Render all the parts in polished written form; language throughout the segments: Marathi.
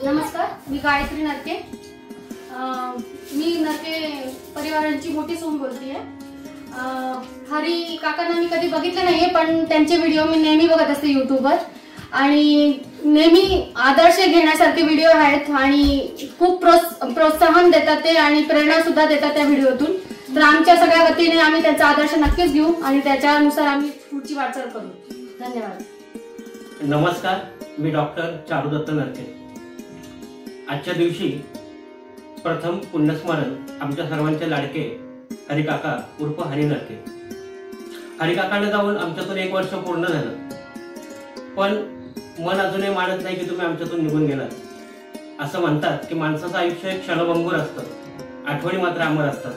नमस्कार, मी गायत्री नरके. मी नरके परिवारांची मोठी सून बोलतेय. हरी काकांना मी कधी बघितलं नाहीये, पण त्यांचे व्हिडिओ मी नेहमी बघत असते युट्यूबवर आणि नेहमी आदर्श घेण्यासारखे व्हिडिओ आहेत आणि खूप प्रोत्साहन देतात ते आणि प्रेरणा सुद्धा देतात त्या व्हिडिओतून. तर आमच्या सगळ्या वतीने आम्ही त्यांचा आदर्श नक्कीच घेऊ आणि त्याच्यानुसार आम्ही पुढची वाटचाल करू. धन्यवाद. नमस्कार, मी डॉक्टर चारुदत्त नरके. आजच्या दिवशी प्रथम पुण्यस्मरण आमच्या सर्वांचे लाडके हरिकाका उर्फ हरी नरके. हरिकाकांना जाऊन आमच्यातून 1 वर्ष पूर्ण झालं, पण मन अजूनही मानत नाही की तुम्ही आमच्यातून निघून गेलात. असं म्हणतात की माणसाचं आयुष्य एक क्षणभंगूर असतं, आठवणी मात्र अमर असतात.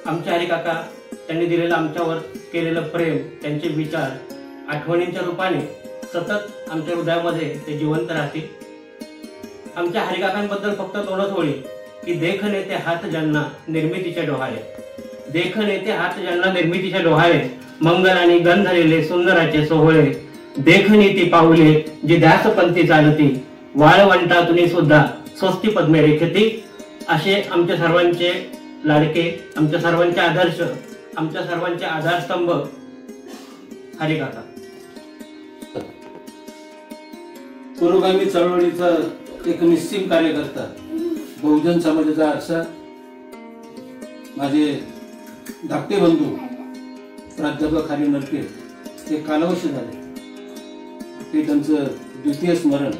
आमचे हरिकाका त्यांनी दिलेलं आमच्यावर केलेलं प्रेम, त्यांचे विचार आठवणींच्या रूपाने सतत आमच्या हृदयामध्ये ते जिवंत राहतील. आमच्या हरिकाकांबद्दल फक्त 2च ओळी की देखने ते हात ज्यांना निर्मितीच्या डोहाळे, देखने ते हात ज्यांना निर्मितीच्या डोहाळे, मंगल आणि गंधलेले सुंदराचे सोहळे, देखनी ती पाऊले जी ध्यासपंथी चालती, वाळवंटातून सुद्धा स्वस्ती पद्मे रेखती. असे आमच्या सर्वांचे लाडके, आमच्या सर्वांचे आदर्श, आमच्या सर्वांचे आधारस्तंभ हरिकाका. पुरोगामी चळवळीचा एक निश्चित कार्यकर्ता, बहुजन समाजाचा आरसा, माझे धाकटे बंधू प्राध्यापक हरी नरके हे कालवश झाले. ते त्यांचं द्वितीय स्मरण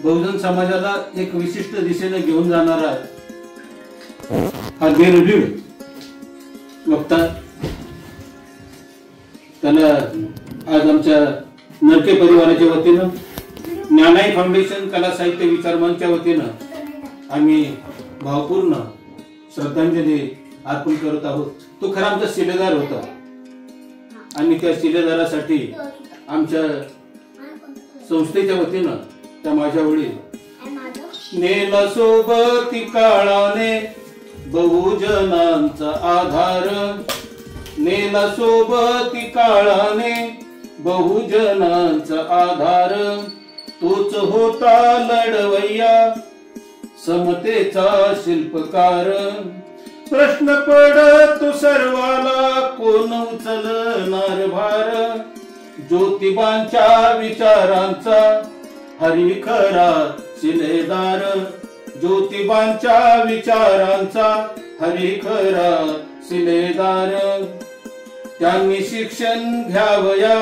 बहुजन समाजाला एक विशिष्ट दिशेने घेऊन जाणारा हा धीरधीर वक्ता. त्याला आज आमच्या नरके परिवाराच्या वतीनं, ज्ञानाई फाउंडेशन कला साहित्य विचार मंचच्या वतीनं आम्ही भावपूर्ण श्रद्धांजली अर्पण करत आहोत. तो खरा आमचा शिलेदार होता आणि त्या शिलेदारासाठी आमच्या संस्थेच्या वतीनं त्या माझ्या वडील नेला सोबती काळाने बहुजनांचा आधार, नेला सोबती काळाने बहुजनांचा आधार, तोच होता लढवय्या समतेचा शिल्पकार. प्रश्न पडतो सर्वाला कोण उचलणार भार, ज्योतिबांच्या विचारांचा हरी खरा शिलेदार, ज्योतिबांच्या विचारांचा हरी खरा शिलेदार. त्यांनी शिक्षण घ्यावया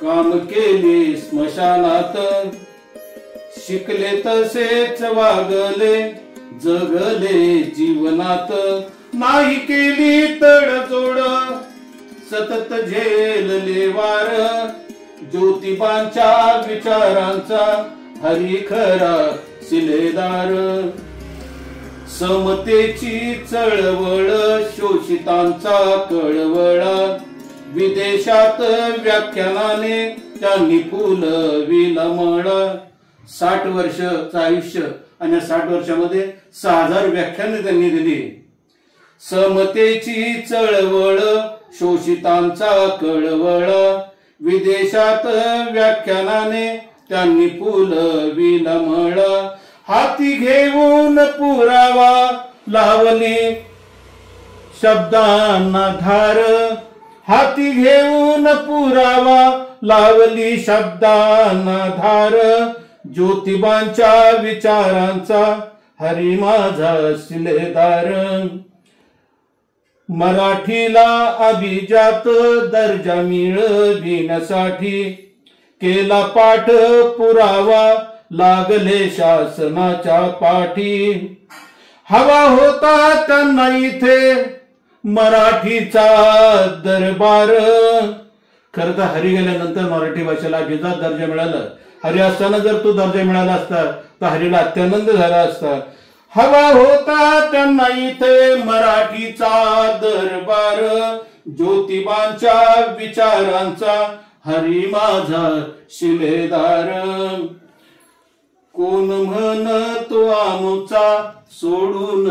काम केले स्मशानात, शिकले तसेच वागले जगले जीवनात, नाही केली तडजोड सतत झेलले वार, ज्योतिबांच्या विचारांचा हरी खरा शिलेदार. समतेची चळवळ शोषितांचा कळवळा, विदेशात व्याख्यानाने त्यांनी फुलविला मळा. 60 वर्षाचं आयुष्य आणि 60 वर्षामध्ये 6000 व्याख्याने त्यांनी दिली. समतेची चळवळ शोषितांचा कळवळा, विदेशात व्याख्यानाने त्यांनी फुलविला मळा. हाती घेऊन पुरावा लावली शब्दांना धार, हाती घेऊन पुरावा लावली शब्दांना धार, ज्योतिबांच्या विचारांचा हरी माझा शिलेदार. मराठीला अभिजात दर्जा मिळविण्यासाठी केला पाठ पुरावा लागले शासनाच्या पाठी. हवा होता त्यांना इथे मराठीचा दरबार. खरं तर हरी गेल्यानंतर मराठी भाषेला अभिजात दर्जा मिळाला. हरी असताना जर तो दर्जा मिळाला असता तर हरीला अत्यानंद झाला असता. हवा होता त्यांना इथे मराठीचा दरबार, ज्योतिबांच्या विचारांचा हरी माझा शिलेदार. कोण म्हणतो आमचा सोडून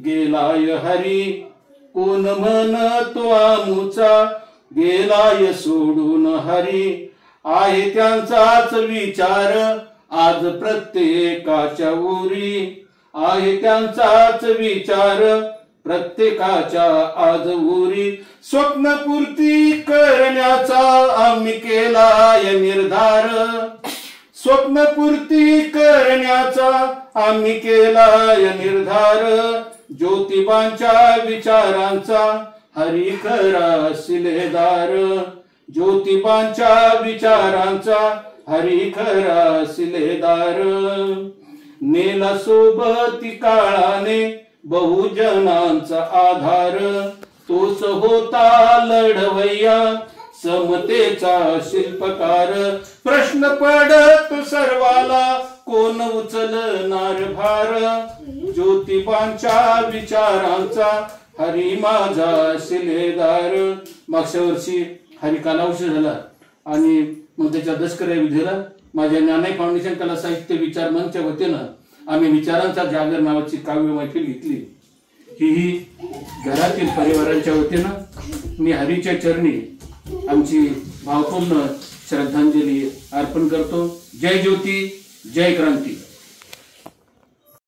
गेलाय हरी, कोण म्हणतो आमचा गेलाय सोडून हरी. आहे त्यांचाच विचार आज प्रत्येकाच्या उरी, आहे त्यांचाच विचार प्रत्येकाच्या आज उरी. स्वप्नपूर्ती करण्याचा आम्ही केलाय निर्धार, स्वप्नपूर्ती करण्याचा आम्ही केलाय निर्धार. ज्योतिबांच्या विचारांचा हरी खरा शिलेदार, ज्योतिबांच्या विचारांचा हरी खरा शिलेदार. नेला सोबती काळाने बहुजनांचा आधार, तोच होता लढवय्या समतेचा शिल्पकार. प्रश्न पडत सर्वाला कोण उचलणार भार, ज्योतिबांच्या विचारांचा हरी माझा शिलेदार. मागच्या वर्षी हरी कालावश झाला आणि मग त्याच्या दशकर्या विधीला माझ्या ज्ञानाई फाउंडेशन कला साहित्य विचार मंचच्या वतीनं आम्ही विचारांचा जागर नावाची काव्य मैफिल घेतली. ही घरातील परिवारांच्या वतीनं मी हरीच्या चरणी आमची भावपूर्ण श्रद्धांजली अर्पण करतो. जय ज्योती, जय क्रांती.